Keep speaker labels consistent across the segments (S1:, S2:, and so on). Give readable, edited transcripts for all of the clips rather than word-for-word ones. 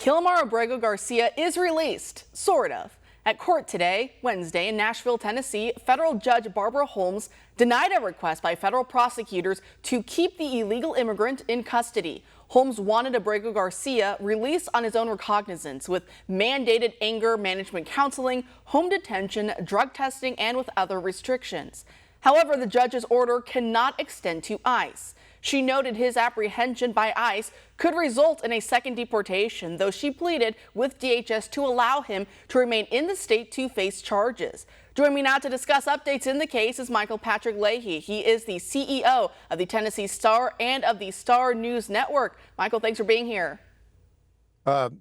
S1: Kilmer Abrego Garcia is released, sort of. At court today, Wednesday, in Nashville, Tennessee, federal judge Barbara Holmes denied a request by federal prosecutors to keep the illegal immigrant in custody. Holmes wanted Abrego Garcia released on his own recognizance with mandated anger management counseling, home detention, drug testing, and with other restrictions. However, the judge's order cannot extend to ICE. She noted his apprehension by ICE could result in a second deportation, though she pleaded with DHS to allow him to remain in the state to face charges. Joining me now to discuss updates in the case is Patrick Leahy. He is the CEO of the Tennessee Star and of the Star News Network. Michael, thanks for being here.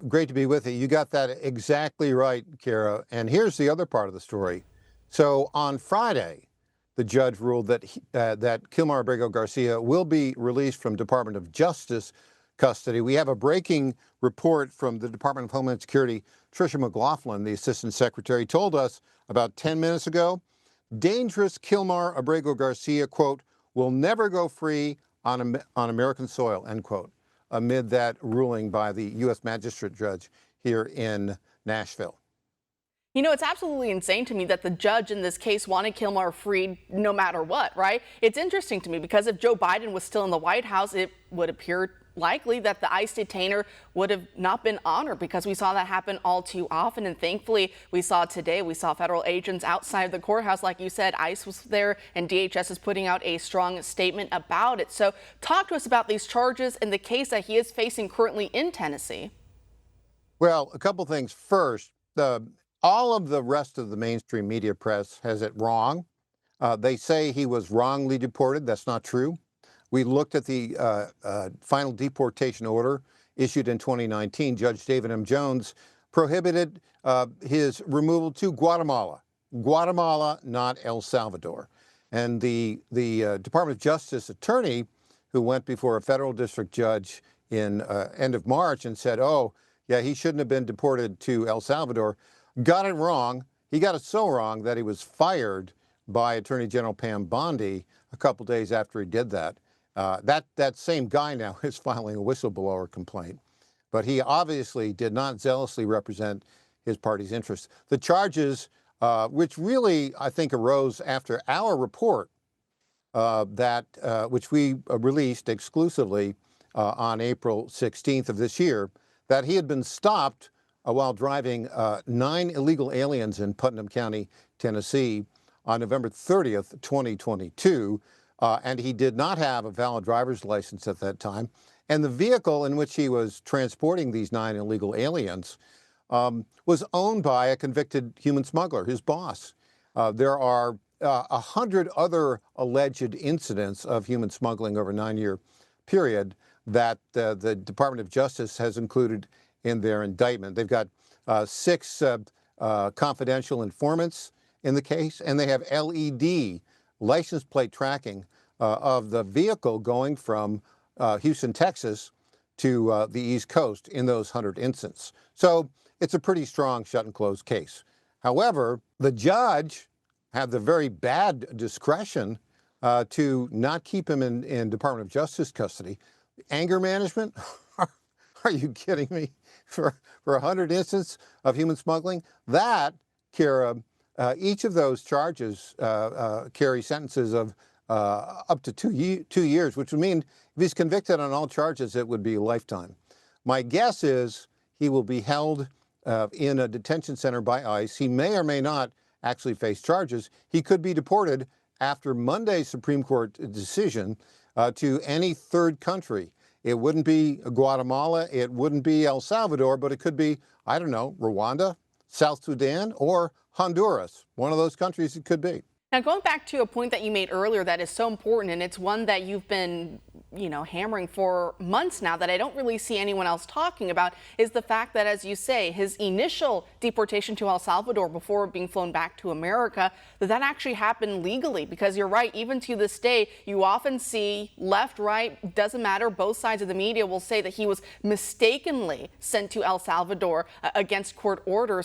S2: Great to be with you. You got that exactly right, Kara. And here's the other part of the story. So on Friday, the judge ruled that that Kilmer Abrego Garcia will be released from Department of Justice custody. We have a breaking report from the Department of Homeland Security. Tricia McLaughlin, the Assistant Secretary, told us about 10 minutes ago, dangerous Kilmer Abrego Garcia, quote, will never go free on American soil, end quote, amid that ruling by the U.S. Magistrate Judge here in Nashville.
S1: You know, it's absolutely insane to me that the judge in this case wanted Kilmer freed no matter what, right? It's interesting to me because if Joe Biden was still in the White House, it would appear likely that the ICE detainer would have not been honored because we saw that happen all too often. And thankfully, we saw federal agents outside of the courthouse. Like you said, ICE was there and DHS is putting out a strong statement about it. So talk to us about these charges and the case that he is facing currently in Tennessee.
S2: Well, a couple things. First, all of the rest of the mainstream media press has it wrong. They say he was wrongly deported. That's not true. We looked at the final deportation order issued in 2019. Judge David M. Jones prohibited his removal to Guatemala. Guatemala, not El Salvador. And the Department of Justice attorney who went before a federal district judge in end of March and said, oh, yeah, he shouldn't have been deported to El Salvador, got it wrong. He got it so wrong that he was fired by Attorney General Pam Bondi a couple days after he did that. That same guy now is filing a whistleblower complaint, but he obviously did not zealously represent his party's interests. The charges, which really I think arose after our report which we released exclusively on April 16th of this year, that he had been stopped while driving 9 illegal aliens in Putnam County, Tennessee on November 30th, 2022. And he did not have a valid driver's license at that time. And the vehicle in which he was transporting these 9 illegal aliens was owned by a convicted human smuggler, his boss. There are 100 other alleged incidents of human smuggling over a 9-year period that the Department of Justice has included in their indictment. They've got 6 confidential informants in the case, and they have LED license plate tracking of the vehicle going from Houston, Texas to the East Coast in those 100 incidents. So it's a pretty strong shut and close case. However, the judge had the very bad discretion to not keep him in Department of Justice custody. Anger management? Are you kidding me? For 100 instances of human smuggling? That, Kara, each of those charges carry sentences of up to 2 years, which would mean if he's convicted on all charges, it would be a lifetime. My guess is he will be held in a detention center by ICE. He may or may not actually face charges. He could be deported after Monday's Supreme Court decision to any third country. It wouldn't be Guatemala, it wouldn't be El Salvador, but it could be, I don't know, Rwanda, South Sudan, or Honduras. One of those countries it could be.
S1: Now, going back to a point that you made earlier that is so important, and it's one that you've been, hammering for months now that I don't really see anyone else talking about, is the fact that, as you say, his initial deportation to El Salvador before being flown back to America, that actually happened legally. Because you're right, even to this day, you often see left, right, doesn't matter, both sides of the media will say that he was mistakenly sent to El Salvador against court orders.